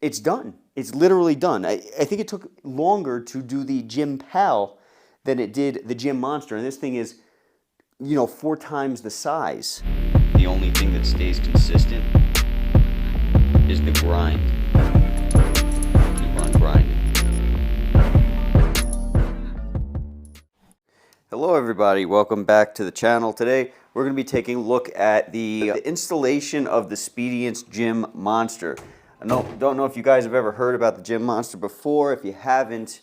it's done. It's literally done. I think it took longer to do the Gym Pal than it did the Gym Monster. And this thing is, 4 times the size. The only thing that stays consistent is the grind. Keep on grinding. Hello everybody, welcome back to the channel. Today we're going to be taking a look at the installation of the Speediance Gym Monster. I don't know if you guys have ever heard about the Gym Monster before. If you haven't,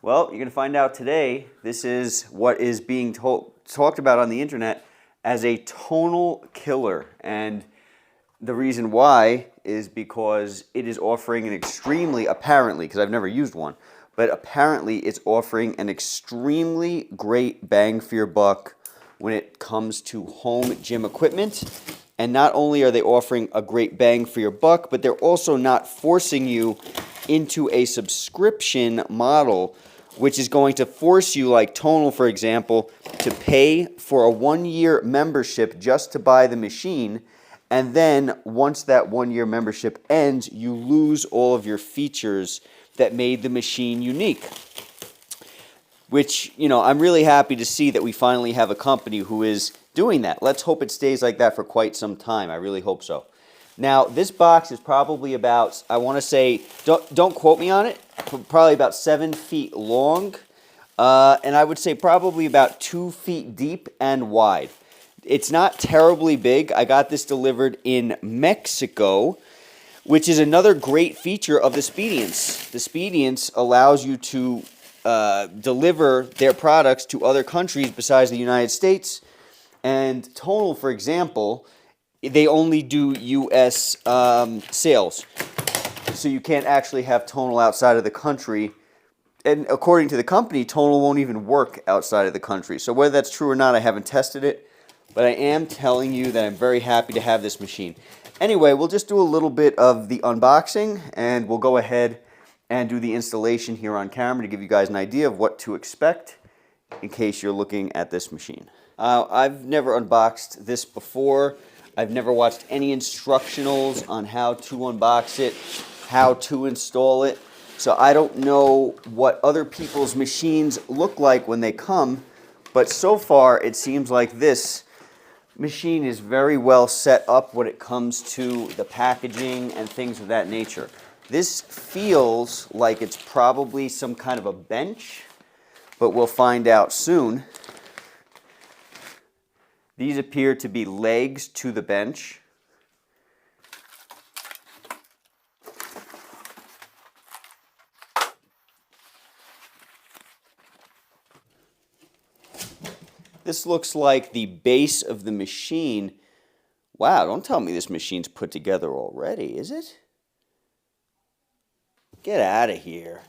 well, you're going to find out today. This is what is being talked about on the internet as a tonal killer. And the reason why is because it is offering an extremely, apparently, because I've never used one, but apparently it's offering an extremely great bang for your buck when it comes to home gym equipment. And not only are they offering a great bang for your buck, but they're also not forcing you into a subscription model, which is going to force you, like Tonal, for example, to pay for a 1-year membership just to buy the machine. And then once that 1-year membership ends, you lose all of your features that made the machine unique. Which, I'm really happy to see that we finally have a company who is doing that. Let's hope it stays like that for quite some time. I really hope so. Now, this box is probably about, I want to say, don't quote me on it, probably about 7 feet long. And I would say probably about 2 feet deep and wide. It's not terribly big. I got this delivered in Mexico, which is another great feature of the Speediance. The Speediance allows you to deliver their products to other countries besides the United States. And Tonal, for example, they only do U.S. sales. So you can't actually have Tonal outside of the country. And according to the company, Tonal won't even work outside of the country. So whether that's true or not, I haven't tested it. But I am telling you that I'm very happy to have this machine. Anyway, we'll just do a little bit of the unboxing, and we'll go ahead and do the installation here on camera to give you guys an idea of what to expect in case you're looking at this machine. I've never unboxed this before. I've never watched any instructionals on how to unbox it, how to install it. So I don't know what other people's machines look like when they come, but so far it seems like this machine is very well set up when it comes to the packaging and things of that nature. This feels like it's probably some kind of a bench, but we'll find out soon. These appear to be legs to the bench. This looks like the base of the machine. Wow, don't tell me this machine's put together already, is it? Get out of here.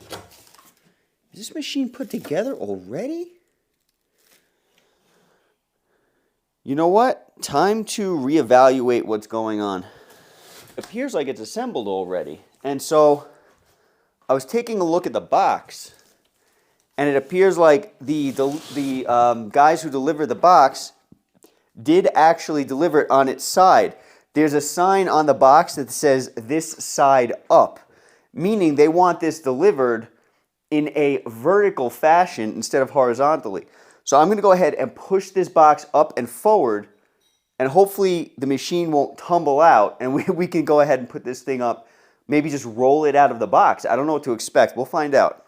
Is this machine put together already? You know what? Time to reevaluate what's going on. It appears like it's assembled already. And so I was taking a look at the box, and it appears like the guys who delivered the box did actually deliver it on its side. There's a sign on the box that says "this side up," meaning they want this delivered in a vertical fashion instead of horizontally. So I'm going to go ahead and push this box up and forward, and hopefully the machine won't tumble out, and we can go ahead and put this thing up, maybe just roll it out of the box. I don't know what to expect. We'll find out.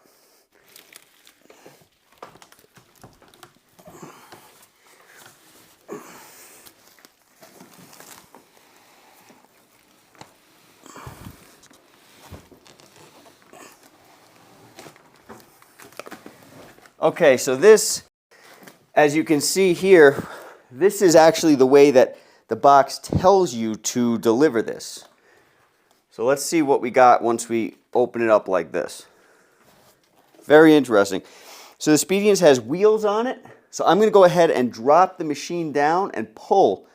Okay, so this, as you can see here, this is actually the way that the box tells you to deliver this. So let's see what we got once we open it up like this. Very interesting. So the Speediance has wheels on it. So I'm going to go ahead and drop the machine down and pull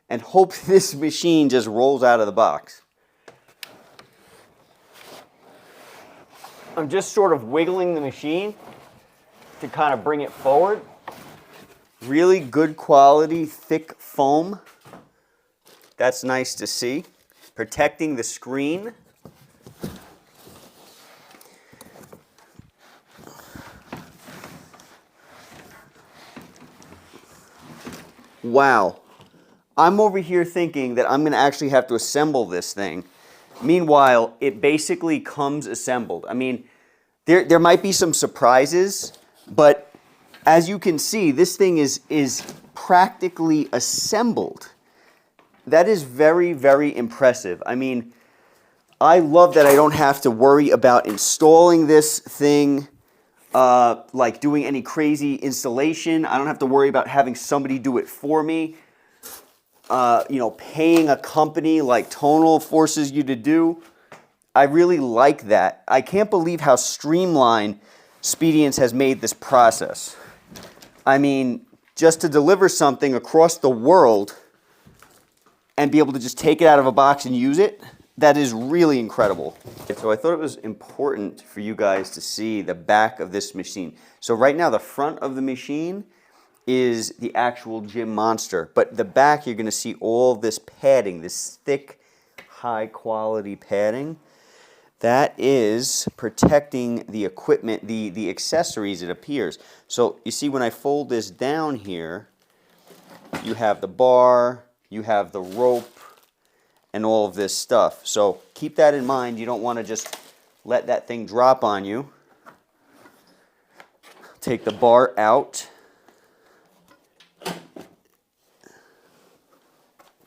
and hope this machine just rolls out of the box. I'm just sort of wiggling the machine to kind of bring it forward. Really good quality, thick foam. That's nice to see. Protecting the screen. Wow. I'm over here thinking that I'm going to actually have to assemble this thing. Meanwhile, it basically comes assembled. I mean, there might be some surprises, but as you can see, this thing is practically assembled. That is very, very impressive. I mean, I love that I don't have to worry about installing this thing, like doing any crazy installation. I don't have to worry about having somebody do it for me. You know, paying a company like Tonal forces you to do. I really like that. I can't believe how streamlined Speediance has made this process. I mean, just to deliver something across the world and be able to just take it out of a box and use it, that is really incredible. So I thought it was important for you guys to see the back of this machine. So right now, the front of the machine is the actual gym monster, but the back, you're going to see all this padding, this thick, high quality padding. That is protecting the equipment, the accessories, it appears. So you see when I fold this down here, you have the bar, you have the rope, and all of this stuff. So keep that in mind. You don't want to just let that thing drop on you. Take the bar out.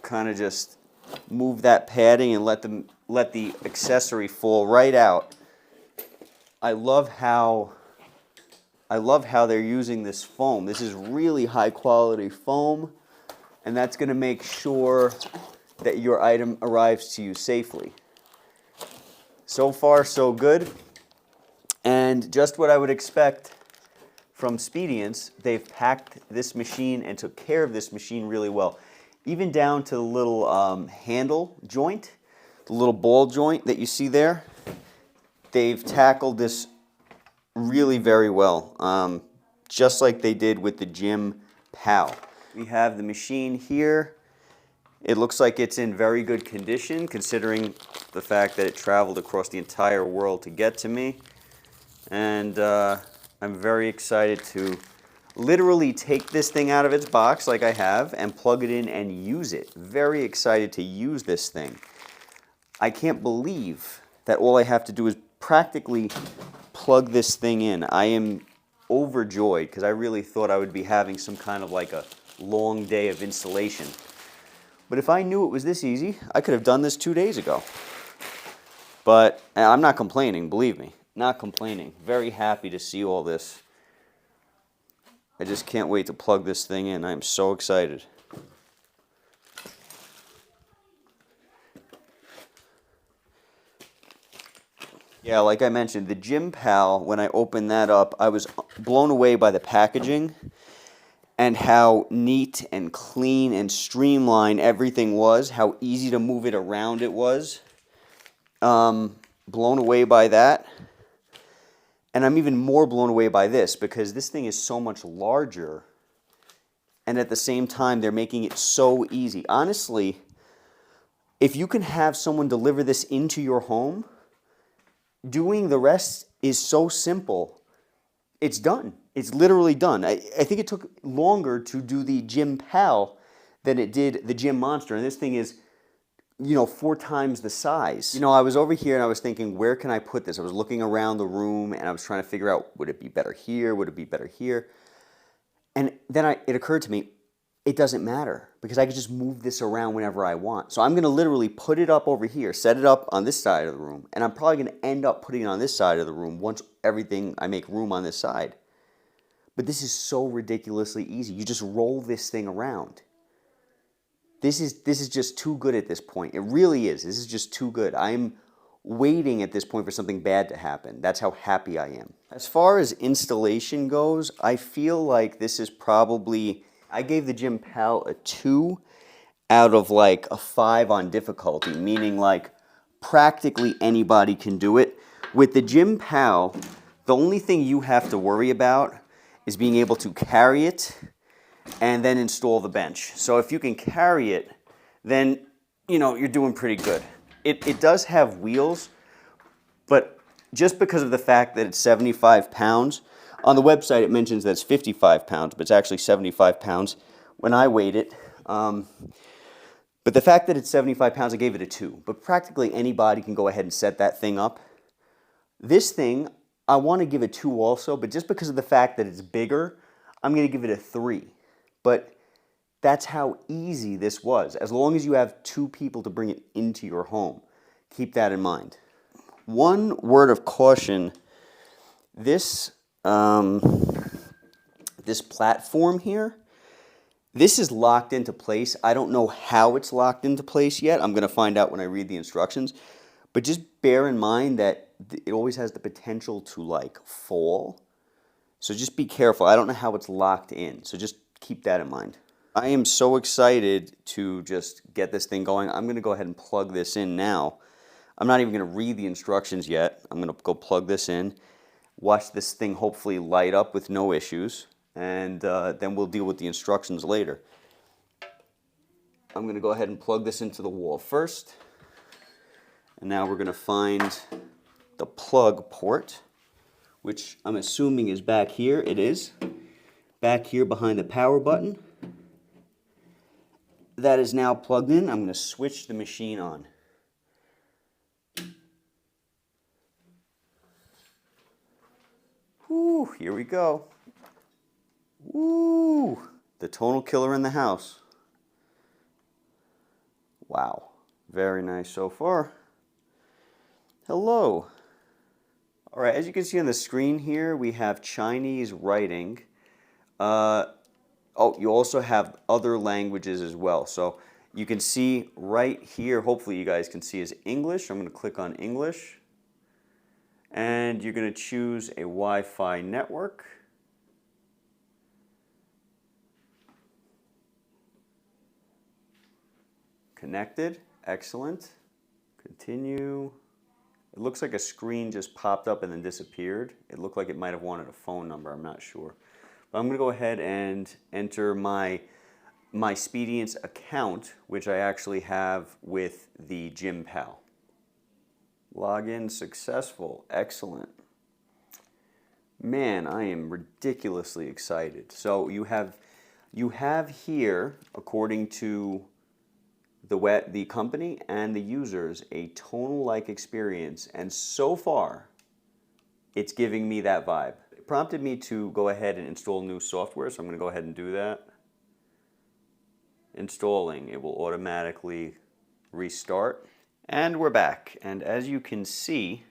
Kind of just move that padding and let the accessory fall right out. I love how they're using this foam. This is really high quality foam, and that's going to make sure that your item arrives to you safely. So far, so good. And just what I would expect from Speediance, they've packed this machine and took care of this machine really well. Even down to the little handle joint, the little ball joint that you see there. They've tackled this really very well, just like they did with the Gym Pal. We have the machine here. It looks like it's in very good condition, considering the fact that it traveled across the entire world to get to me. And I'm very excited to literally take this thing out of its box like I have and plug it in and use it. Very excited to use this thing. I can't believe that all I have to do is practically plug this thing in. I am overjoyed because I really thought I would be having some kind of like a long day of installation. But if I knew it was this easy, I could have done this 2 days ago. But I'm not complaining, believe me. Not complaining. Very happy to see all this. I just can't wait to plug this thing in. I am so excited. Yeah, like I mentioned, the Gym Pal, when I opened that up, I was blown away by the packaging and how neat and clean and streamlined everything was, how easy to move it around it was. Blown away by that. And I'm even more blown away by this because this thing is so much larger, and at the same time they're making it so easy. Honestly, if you can have someone deliver this into your home, doing the rest is so simple. It's done. It's literally done. I think it took longer to do the Gym Pal than it did the Gym Monster, and this thing is, you know, 4 times the size. You know, I was over here and I was thinking, where can I put this? I was looking around the room and I was trying to figure out, would it be better here? Would it be better here? And then it occurred to me, it doesn't matter because I can just move this around whenever I want. So I'm going to literally put it up over here, set it up on this side of the room, and I'm probably going to end up putting it on this side of the room once I make room on this side. But this is so ridiculously easy. You just roll this thing around. This is just too good at this point. It really is. This is just too good. I'm waiting at this point for something bad to happen. That's how happy I am. As far as installation goes, I feel like this is probably, I gave the Gym Pal a 2 out of like a 5 on difficulty, meaning like practically anybody can do it. With the Gym Pal, the only thing you have to worry about is being able to carry it and then install the bench. So if you can carry it, then, you know, you're doing pretty good. It does have wheels, but just because of the fact that it's 75 pounds, on the website it mentions that it's 55 pounds, but it's actually 75 pounds. when I weighed it. But the fact that it's 75 pounds, I gave it a 2. But practically anybody can go ahead and set that thing up. This thing, I want to give it 2 also, but just because of the fact that it's bigger, I'm going to give it a 3. But that's how easy this was. As long as you have 2 people to bring it into your home. Keep that in mind. One word of caution, this platform here, this is locked into place. I don't know how it's locked into place yet. I'm going to find out when I read the instructions. But just bear in mind that it always has the potential to like fall. So just be careful. I don't know how it's locked in. So just keep that in mind. I am so excited to just get this thing going. I'm going to go ahead and plug this in now. I'm not even going to read the instructions yet. I'm going to go plug this in. Watch this thing hopefully light up with no issues. And then we'll deal with the instructions later. I'm going to go ahead and plug this into the wall first. And now we're going to find the plug port, which I'm assuming is back here. It is. Back here behind the power button. That is now plugged in. I'm going to switch the machine on. Whew, here we go. Woo! The tonal killer in the house. Wow. Very nice so far. Hello. All right, as you can see on the screen here, we have Chinese writing. Oh, you also have other languages as well. So you can see right here, hopefully you guys can see, is English. I'm going to click on English. And you're going to choose a Wi-Fi network. Connected. Excellent. Continue. It looks like a screen just popped up and then disappeared. It looked like it might have wanted a phone number. I'm not sure. But I'm going to go ahead and enter my Speediance account, which I actually have with the GymPal. Login successful. Excellent. Man, I am ridiculously excited. So you have here, according to the company and the users, a tonal-like experience, and so far, it's giving me that vibe. It prompted me to go ahead and install new software, so I'm going to go ahead and do that. Installing. It will automatically restart. And we're back. And as you can see,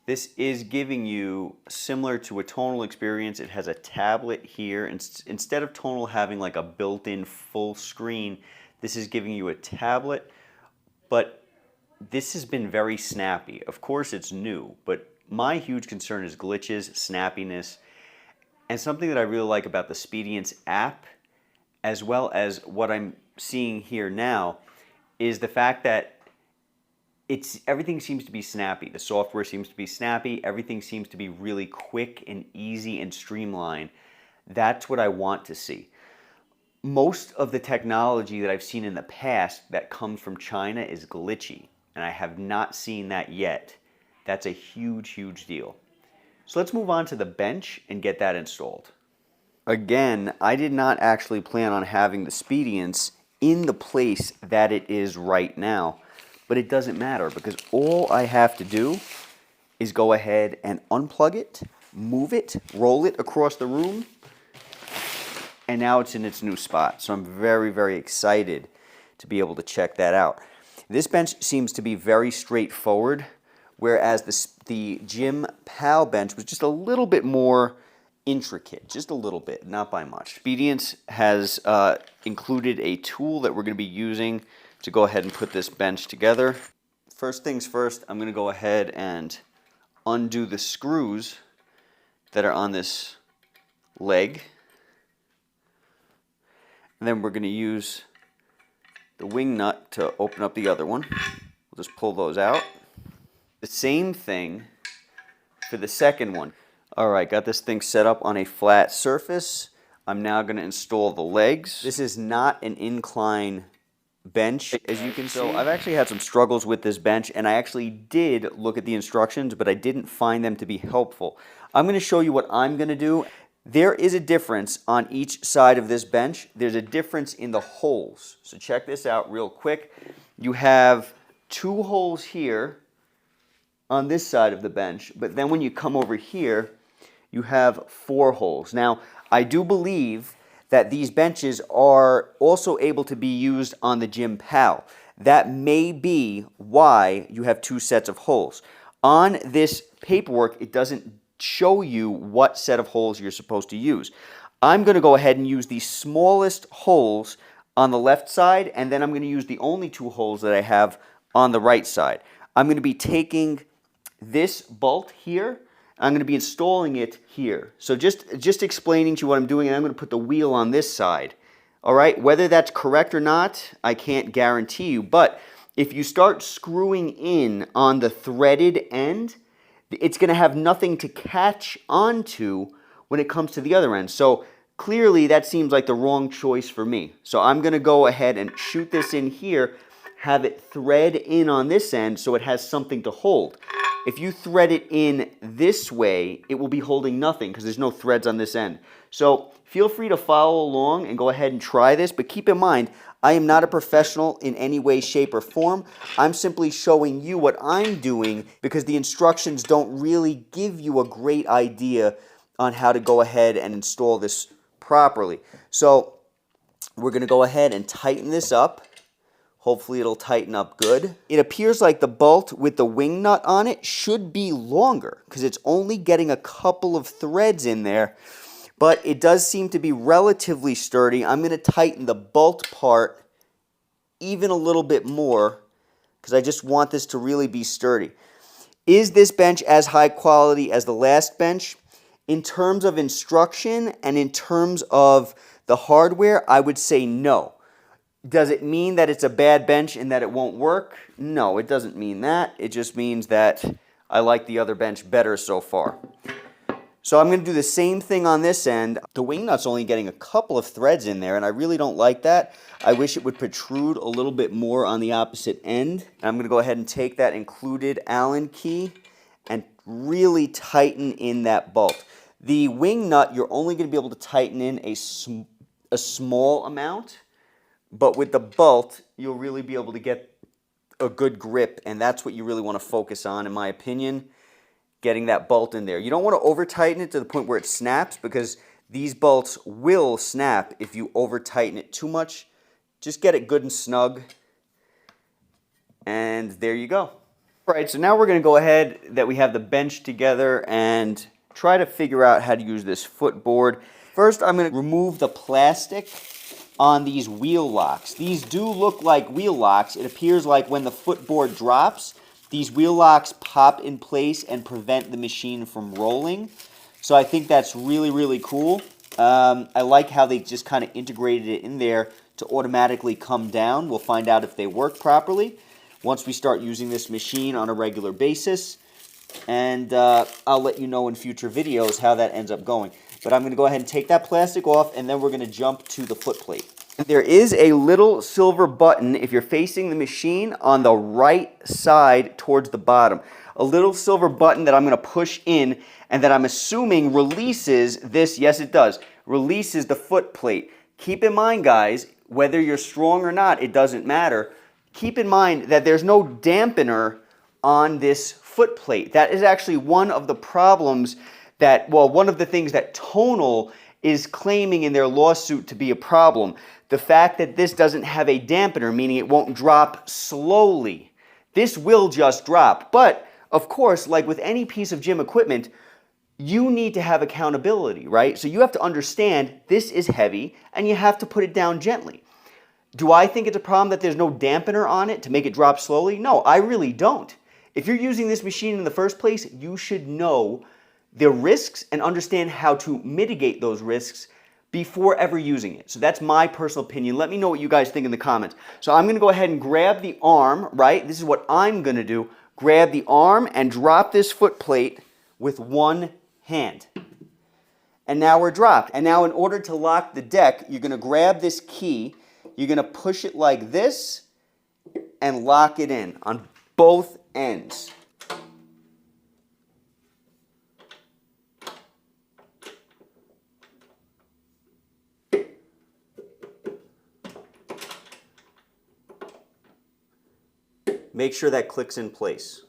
this is giving you, similar to a tonal experience, it has a tablet here. Instead of tonal having like a built-in full screen, this is giving you a tablet, but this has been very snappy. Of course, it's new, but my huge concern is glitches, snappiness, and something that I really like about the Speediance app, as well as what I'm seeing here now, is the fact that everything seems to be snappy. The software seems to be snappy. Everything seems to be really quick and easy and streamlined. That's what I want to see. Most of the technology that I've seen in the past that comes from China is glitchy, and I have not seen that yet. That's a huge, huge deal. So let's move on to the bench and get that installed. Again, I did not actually plan on having the Speediance in the place that it is right now, but it doesn't matter because all I have to do is go ahead and unplug it, move it, roll it across the room, and now it's in its new spot. So I'm very, very excited to be able to check that out. This bench seems to be very straightforward, whereas the GymPal bench was just a little bit more intricate, just a little bit, not by much. Speediance has included a tool that we're going to be using to go ahead and put this bench together. First things first, I'm going to go ahead and undo the screws that are on this leg. And then we're going to use the wing nut to open up the other one. We'll just pull those out. The same thing for the second one. All right, got this thing set up on a flat surface. I'm now going to install the legs. This is not an incline bench, as you can see. So I've actually had some struggles with this bench, and I actually did look at the instructions, but I didn't find them to be helpful. I'm going to show you what I'm going to do. there is a difference on each side of this bench. There's a difference in the holes. So check this out real quick. You have 2 holes here on this side of the bench, but then when you come over here, you have 4 holes. Now, I do believe that these benches are also able to be used on the Gym Pal. That may be why you have 2 sets of holes. On this paperwork, it doesn't show you what set of holes you're supposed to use. I'm going to go ahead and use the smallest holes on the left side, and then I'm going to use the only 2 holes that I have on the right side. I'm going to be taking this bolt here, I'm going to be installing it here. So just explaining to you what I'm doing, and I'm going to put the wheel on this side. All right, whether that's correct or not, I can't guarantee you, but if you start screwing in on the threaded end, it's going to have nothing to catch onto when it comes to the other end. So clearly that seems like the wrong choice for me. So I'm going to go ahead and shoot this in here, have it thread in on this end so it has something to hold. If you thread it in this way, it will be holding nothing because there's no threads on this end. So feel free to follow along and go ahead and try this, but keep in mind, I am not a professional in any way, shape, or form. I'm simply showing you what I'm doing because the instructions don't really give you a great idea on how to go ahead and install this properly. So we're going to go ahead and tighten this up. Hopefully it'll tighten up good. It appears like the bolt with the wing nut on it should be longer because it's only getting a couple of threads in there, but it does seem to be relatively sturdy. I'm going to tighten the bolt part even a little bit more because I just want this to really be sturdy. Is this bench as high quality as the last bench? In terms of instruction and in terms of the hardware, I would say no. Does it mean that it's a bad bench and that it won't work? No, it doesn't mean that. It just means that I like the other bench better so far. So I'm going to do the same thing on this end. The wing nut's only getting a couple of threads in there, and I really don't like that. I wish it would protrude a little bit more on the opposite end. And I'm going to go ahead and take that included Allen key and really tighten in that bolt. The wing nut, you're only going to be able to tighten in a small amount. But with the bolt, you'll really be able to get a good grip, and that's what you really want to focus on, in my opinion, getting that bolt in there. You don't want to over-tighten it to the point where it snaps because these bolts will snap if you over-tighten it too much. Just get it good and snug, and there you go. All right, so now we're going to go ahead that we have the bench together and try to figure out how to use this footboard. First, I'm going to remove the plastic on these wheel locks. These do look like wheel locks. It appears like when the footboard drops, these wheel locks pop in place and prevent the machine from rolling. So I think that's really, really cool. I like how they just kind of integrated it in there to automatically come down. We'll find out if they work properly once we start using this machine on a regular basis. And I'll let you know in future videos how that ends up going. But I'm going to go ahead and take that plastic off, and then we're going to jump to the foot plate. There is a little silver button if you're facing the machine on the right side towards the bottom. A little silver button that I'm going to push in and that I'm assuming releases this. Yes, it does. Releases the foot plate. Keep in mind, guys, whether you're strong or not, it doesn't matter. Keep in mind that there's no dampener on this foot plate. That is actually one of the problems that, well, one of the things that Tonal is claiming in their lawsuit to be a problem. The fact that this doesn't have a dampener, meaning it won't drop slowly. This will just drop. But, of course, like with any piece of gym equipment, you need to have accountability, right? So you have to understand this is heavy and you have to put it down gently. Do I think it's a problem that there's no dampener on it to make it drop slowly? No, I really don't. If you're using this machine in the first place, you should know the risks and understand how to mitigate those risks before ever using it. So that's my personal opinion. Let me know what you guys think in the comments. So I'm going to go ahead and grab the arm, right? This is what I'm going to do. Grab the arm and drop this foot plate with one hand. And now we're dropped. And now in order to lock the deck, you're going to grab this key. You're going to push it like this and lock it in on both ends. make sure that clicks in place.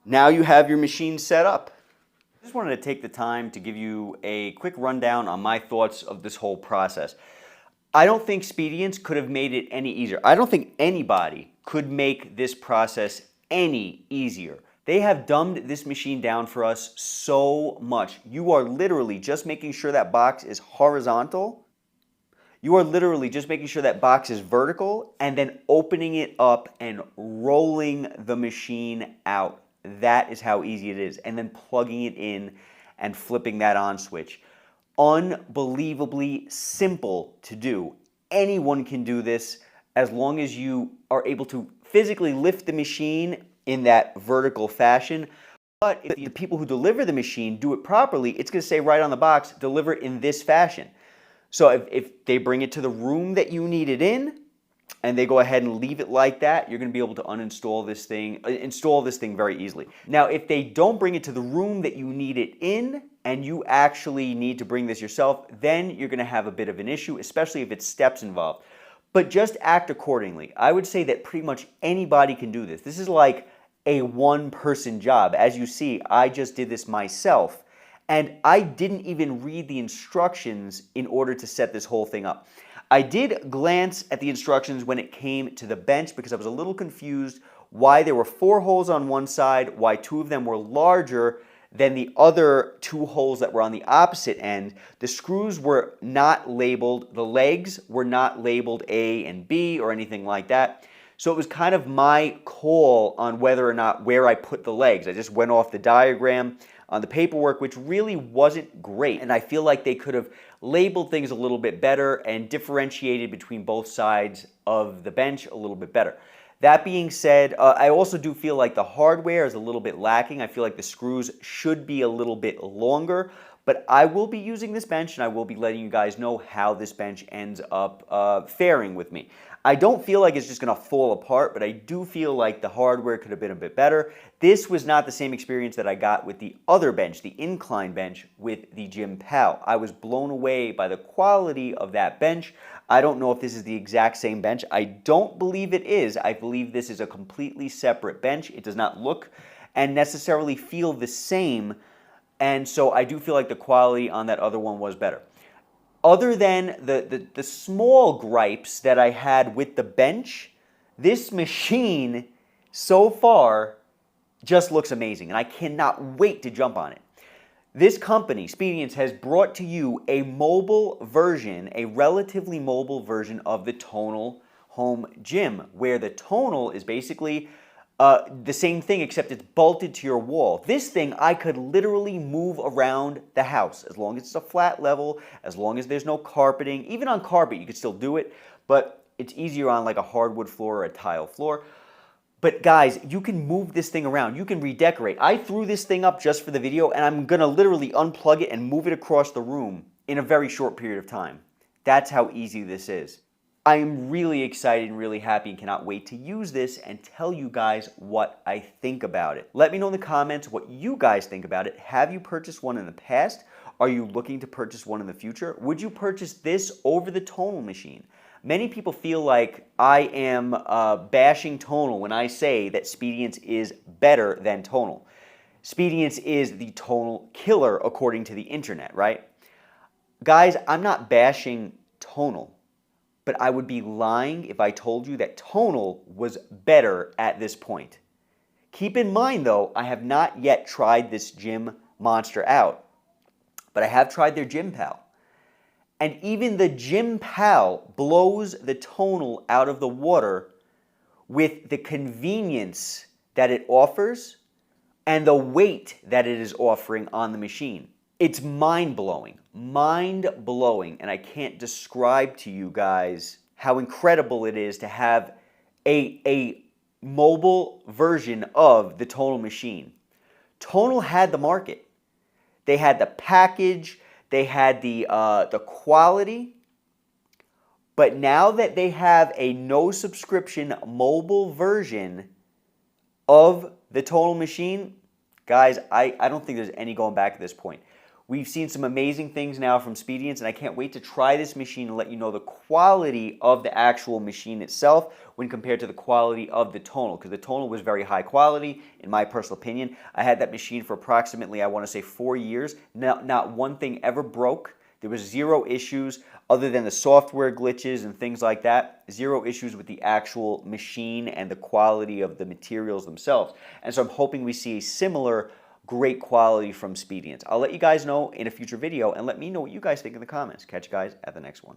Now you have your machine set up. I just wanted to take the time to give you a quick rundown on my thoughts of this whole process. I don't think Speediance could have made it any easier. I don't think anybody could make this process any easier. They have dumbed this machine down for us so much. You are literally just making sure that box is horizontal. You are literally just making sure that box is vertical and then opening it up and rolling the machine out. That is how easy it is. And then plugging it in and flipping that on switch. Unbelievably simple to do. Anyone can do this as long as you are able to physically lift the machine in that vertical fashion. But if the people who deliver the machine do it properly, it's going to say right on the box, deliver in this fashion. So if they bring it to the room that you need it in, and they go ahead and leave it like that, you're going to be able to uninstall this thing, install this thing very easily. Now, if they don't bring it to the room that you need it in, and you actually need to bring this yourself, then you're going to have a bit of an issue, especially if it's steps involved. But just act accordingly. I would say that pretty much anybody can do this. This is like a one-person job. As you see, I just did this myself, and I didn't even read the instructions in order to set this whole thing up. I did glance at the instructions when it came to the bench because I was a little confused why there were 4 holes on one side, why 2 of them were larger than the other 2 holes that were on the opposite end. The screws were not labeled, the legs were not labeled A and B or anything like that. So it was kind of my call on whether or not where I put the legs. I just went off the diagram on the paperwork, which really wasn't great. And I feel like they could have labeled things a little bit better and differentiated between both sides of the bench a little bit better. That being said, I also do feel like the hardware is a little bit lacking. I feel like the screws should be a little bit longer, but I will be using this bench and I will be letting you guys know how this bench ends up faring with me. I don't feel like it's just going to fall apart, but I do feel like the hardware could have been a bit better. This was not the same experience that I got with the other bench, the incline bench with the Gym Pal. I was blown away by the quality of that bench. I don't know if this is the exact same bench. I don't believe it is. I believe this is a completely separate bench. It does not look and necessarily feel the same, and so I do feel like the quality on that other one was better. Other than the small gripes that I had with the bench, this machine so far just looks amazing, and I cannot wait to jump on it. This company, Speediance, has brought to you a mobile version, a relatively mobile version of the Tonal home gym, where the Tonal is basically the same thing except it's bolted to your wall. This thing I could literally move around the house as long as it's a flat level, as long as there's no carpeting. Even on carpet you could still do it, but it's easier on like a hardwood floor or a tile floor. But guys, you can move this thing around. You can redecorate. I threw this thing up just for the video, and I'm going to literally unplug it and move it across the room in a very short period of time. That's how easy this is. I am really excited and really happy and cannot wait to use this and tell you guys what I think about it. Let me know in the comments what you guys think about it. Have you purchased one in the past? Are you looking to purchase one in the future? Would you purchase this over the Tonal machine? Many people feel like I am bashing Tonal when I say that Speediance is better than Tonal. Speediance is the Tonal killer according to the internet, right? Guys, I'm not bashing Tonal, but I would be lying if I told you that Tonal was better at this point. Keep in mind though, I have not yet tried this gym monster out, but I have tried their Gym Pal. And even the Gym Pal blows the Tonal out of the water with the convenience that it offers and the weight that it is offering on the machine. It's mind-blowing, and I can't describe to you guys how incredible it is to have a mobile version of the Tonal machine. Tonal had the market. They had the package, they had the quality, but now that they have a no-subscription mobile version of the Tonal machine, guys, I don't think there's any going back at this point. We've seen some amazing things now from Speediance, and I can't wait to try this machine and let you know the quality of the actual machine itself when compared to the quality of the tonal, because the tonal was very high quality, in my personal opinion. I had that machine for approximately, I want to say, 4 years. Not one thing ever broke. There was zero issues other than the software glitches and things like that. Zero issues with the actual machine and the quality of the materials themselves. And so I'm hoping we see a similar great quality from Speediance. I'll let you guys know in a future video, and let me know what you guys think in the comments. Catch you guys at the next one.